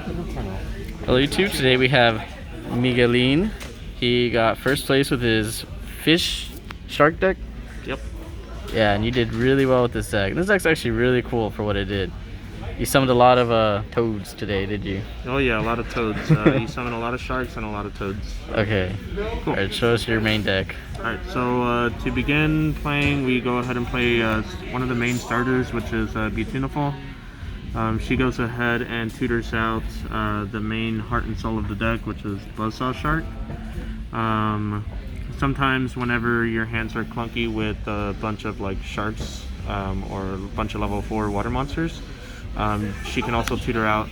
Hello YouTube, today we have Miguelin. He got first place with his fish shark deck. Yep. Yeah, and you did really well with this deck. This deck's actually really cool for what it did. You summoned a lot of toads today, did you? Oh yeah, a lot of toads. You summon a lot of sharks and a lot of toads. Okay. Cool. Alright, show us your main deck. Alright, so to begin playing, we go ahead and play one of the main starters, which is Beautiful. She goes ahead and tutors out the main heart and soul of the deck, which is Buzzsaw Shark. Sometimes whenever your hands are clunky with a bunch of like sharks or a bunch of level 4 water monsters, she can also tutor out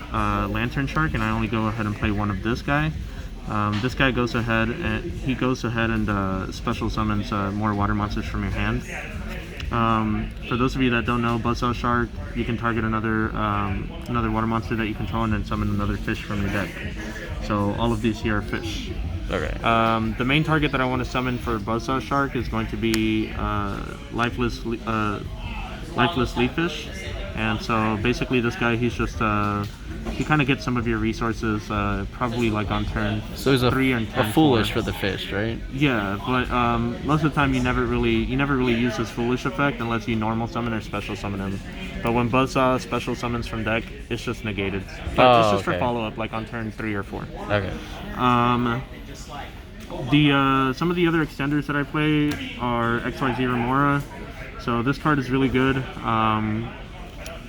Lantern Shark, and I only go ahead and play one of this guy. This guy goes ahead and special summons more water monsters from your hand. For those of you that don't know, Buzzsaw Shark, you can target another water monster that you control and then summon another fish from your deck. So all of these here are fish. Okay. The main target that I want to summon for Buzzsaw Shark is going to be lifeless leaf fish. And so basically this guy, he's just he kind of gets some of your resources probably like on turn 3 and turn 4. Foolish for the fish, right? Yeah, but most of the time you never really use his foolish effect unless you normal summon or special summon him. But when Buzzsaw special summons from deck, it's just negated. But it's just for follow up, like on turn 3 or 4. Okay. Some of the other extenders that I play are XYZ Remora. So this card is really good.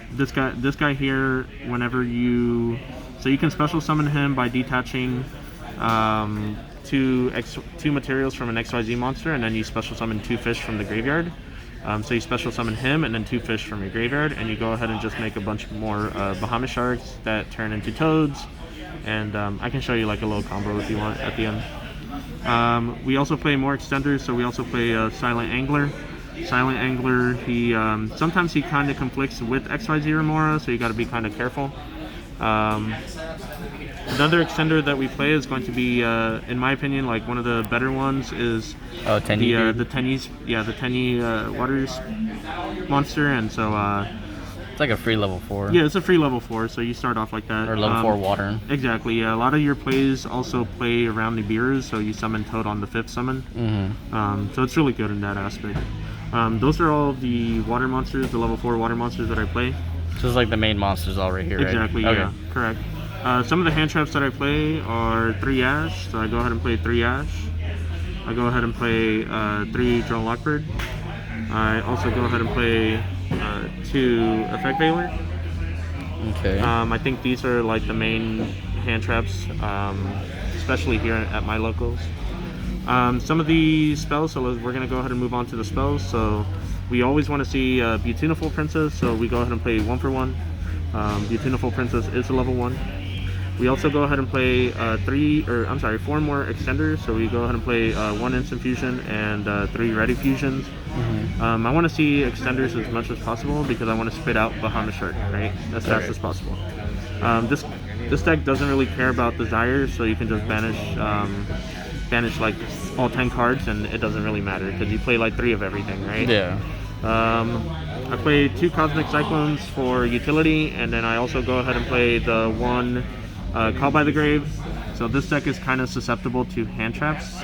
This guy here, whenever you can special summon him by detaching two materials from an XYZ monster, and then you special summon 2 fish from the graveyard. So you special summon him and then 2 fish from your graveyard, and you go ahead and just make a bunch more Bahamut sharks that turn into toads. And I can show you like a little combo if you want at the end. We also play more extenders, so we also play Silent Angler. Silent Angler, he sometimes he kind of conflicts with XYZ Remora, so you got to be kind of careful. Another extender that we play is going to be, in my opinion, like one of the better ones is the Tenyi Waters monster, and so it's like a free level 4. Yeah, it's a free level 4, so you start off like that. Or level 4 water. Exactly. Yeah, a lot of your plays also play around Nibiru's, so you summon Toad on the 5th summon. Mm-hmm. So it's really good in that aspect. Those are all the water monsters, the level 4 water monsters that I play. So it's like the main monsters all right here, right? Exactly, yeah, okay. Correct. Some of the hand traps that I play are 3 Ash, so I go ahead and play 3 Ash. I go ahead and play 3 Drone Lockbird. I also go ahead and play 2 Effect Veiler. Okay. I think these are like the main hand traps, especially here at my locals. Some of the spells, so we're going to go ahead and move on to the spells. So we always want to see Beautiful Princess, so we go ahead and play 1 for 1. Beautiful Princess is a level 1. We also go ahead and play 4 more extenders, so we go ahead and play 1 Instant Fusion and 3 Ready Fusions. Mm-hmm. I want to see extenders as much as possible because I want to spit out Bahamut Shark, right? As fast as possible. This deck doesn't really care about desires, so you can just banish like all 10 cards and it doesn't really matter because you play like 3 of everything, right? Yeah. I play 2 Cosmic Cyclones for utility, and then I also go ahead and play the 1 Call by the Grave. So this deck is kind of susceptible to hand traps.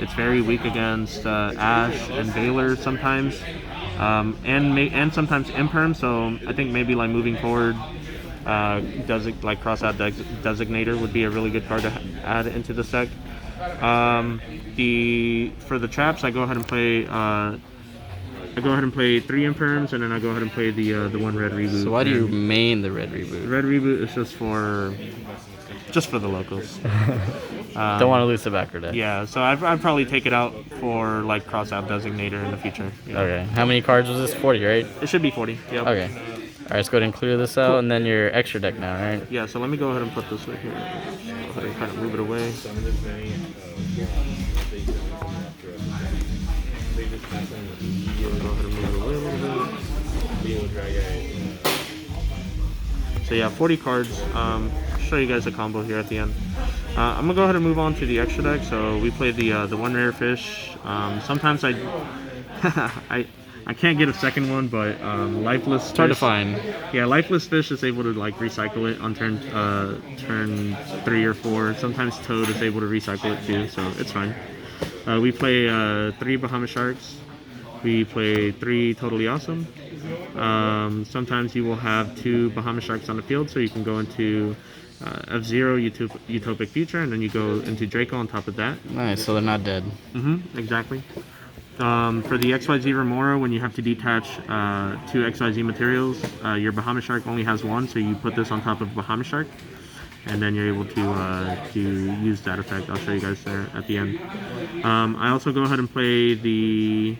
It's very weak against Ash and Veiler sometimes, and sometimes Imperm. So I think maybe like moving forward, like Crossout Designator would be a really good card to add into this deck. For the traps, I go ahead and play 3 Imperms, and then I go ahead and play the 1 Red Reboot. So why do you main the Red Reboot? Red Reboot is just for the locals. Don't want to lose the backer deck. Yeah, so I'd probably take it out for like Crossout Designator in the future. Yeah. Okay. How many cards was this? 40, right? It should be 40. Yep. Okay. All right, let's go ahead and clear this out, and then your extra deck now, right? Yeah, so let me go ahead and put this right here. Go ahead and kind of move it away. Go ahead and move it away a little bit. So yeah, 40 cards. I'll show you guys a combo here at the end. I'm gonna go ahead and move on to the extra deck. So we play the 1 rare fish. Sometimes I I can't get a second one, but lifeless. It's hard to fish- find. Yeah, lifeless fish is able to like recycle it on turn 3 or 4. Sometimes toad is able to recycle it too, so it's fine. We play 3 Bahama sharks. We play 3 totally awesome. Sometimes you will have 2 Bahama sharks on the field, so you can go into F-Zero, Utopic Future, and then you go into Draco on top of that. Nice, so they're not dead. Exactly. For the XYZ Remora, when you have to detach 2 XYZ materials, your Bahama Shark only has 1, so you put this on top of Bahama Shark, and then you're able to use that effect. I'll show you guys there at the end. I also go ahead and play the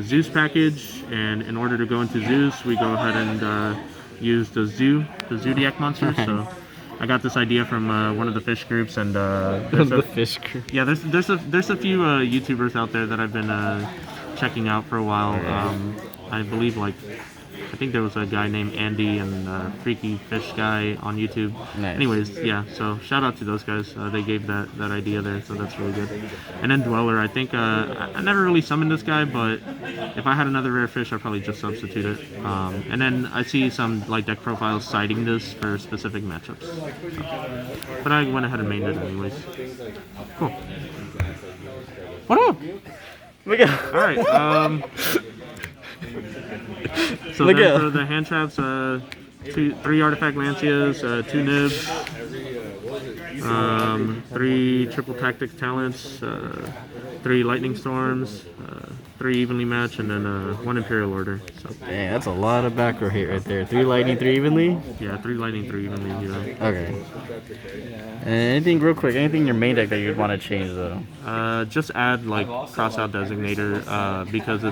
Zeus package, and in order to go into Zeus, we go ahead and use the Zodiac monster. So I got this idea from one of the fish groups, and The fish group. yeah, there's a few YouTubers out there that I've been checking out for a while. I believe I think there was a guy named Andy and Freaky Fish Guy on YouTube. Nice. Anyways, yeah, so shout out to those guys. They gave that idea there, so that's really good. And then Dweller, I think I never really summoned this guy, but if I had another rare fish, I'd probably just substitute it. And then I see some deck profiles citing this for specific matchups. So. But I went ahead and mained it anyways. Cool. What up? Miguel. All right. So then for the hand traps, 3 artifact Lancias, 2 nibs, 3 triple tactics talents, 3 lightning storms, 3 evenly match, and then 1 imperial order. So Dang, that's a lot of back row hit right there. 3 lightning, 3 evenly? yeah, 3 lightning, 3 evenly. Yeah. Okay. And anything real quick, anything in your main deck that you'd want to change though? Just add cross out designator because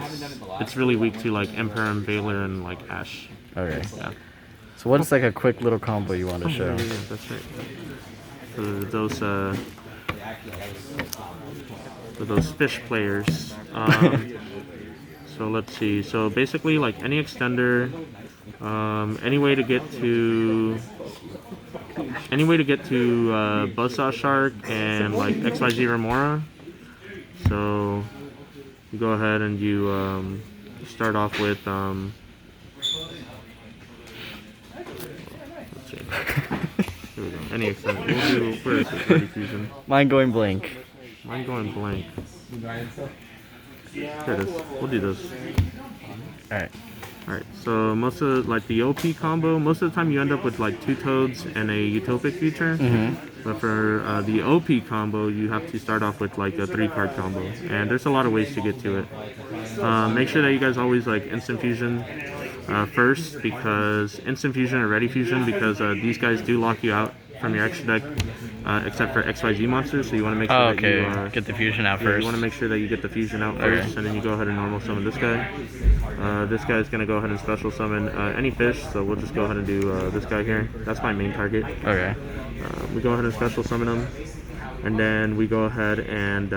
it's really weak to Emperor and Valor and Ash. Okay. Yeah. So what's a quick little combo you want to show? Yeah, that's right. For those fish players. So let's see. So basically, any extender, any way to get to Buzzsaw Shark and XYZ Remora. So you go ahead and you start off with let's see. Here we go. Any extender. We'll do, where is it? Ready Fusion. Mine going blank. Mine going blank. Here it is. We'll do this. Alright. Alright, so most of the OP combo, most of the time you end up with 2 toads and a Utopic Future. But for the OP combo, you have to start off with a 3-card combo. And there's a lot of ways to get to it. Make sure that you guys always Instant Fusion first, because Instant Fusion or Ready Fusion, because these guys do lock you out from your extra deck, except for XYZ monsters, so you want to make sure that you get the fusion out yeah, first. you want to make sure that you get the fusion out first, and then you go ahead and normal summon this guy. This guy is going to go ahead and special summon any fish, so we'll just go ahead and do this guy here. That's my main target. Okay. We go ahead and special summon him, and then we go ahead and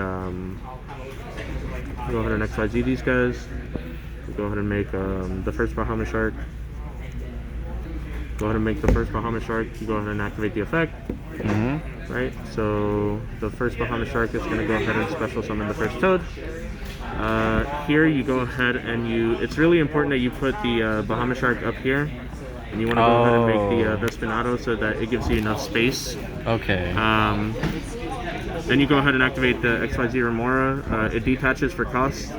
XYZ these guys. We go ahead and make the first Bahama Shark. Go ahead and make the first Bahama Shark. You go ahead and activate the effect. Right? So the first Bahama Shark is going to go ahead and special summon the first Toad. Here you go ahead and it's really important that you put the Bahama Shark up here. And you want to go ahead and make the Vespinato so that it gives you enough space. Okay. Then you go ahead and activate the XYZ Remora. It detaches for cost.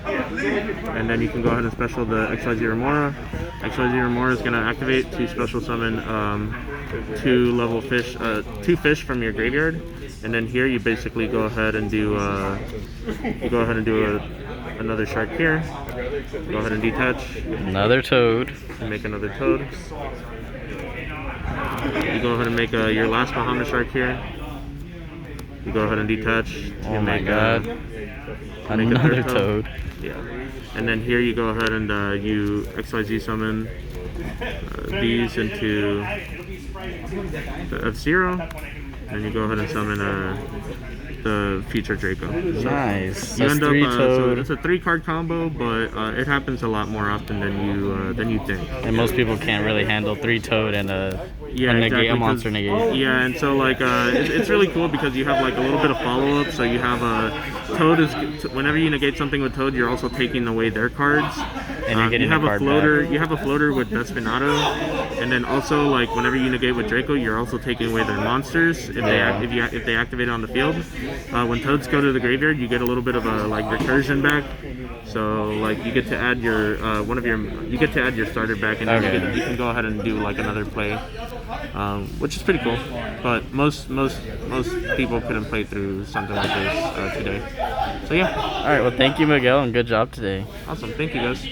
And then you can go ahead and special the XYZ Remora. XYZ Remora is going to activate to special summon 2 fish from your graveyard. And then here you basically go ahead and do another shark here. Go ahead and detach. Another toad. And make another toad. You go ahead and make your last Bahama Shark here. You go ahead and detach. Oh my god. Another toad. Yeah. And then here you go ahead and you XYZ summon these into the F-Zero. And you go ahead and summon the Future Draco. So Nice. you That's end up, 3 so toad. it's a 3-card combo, but it happens a lot more often than you think. And most people can't really handle 3 toad and a Yeah, a negate, exactly, a 'cause- monster negate. Yeah, and so like it's really cool because you have like a little bit of follow up. So you have Toad is whenever you negate something with Toad, you're also taking away their cards. And you're getting you have a a card floater. back. You have a floater with Despinato, and then also like whenever you negate with Draco, you're also taking away their monsters if if they activate on the field. When Toads go to the graveyard, you get a little bit of a like recursion back. So like you get to add your you get to add your starter back, and then you can go ahead and do like another play, which is pretty cool. But most people couldn't play through something like this today. So yeah. All right. Well, thank you, Miguel, and good job today. Awesome. Thank you, guys.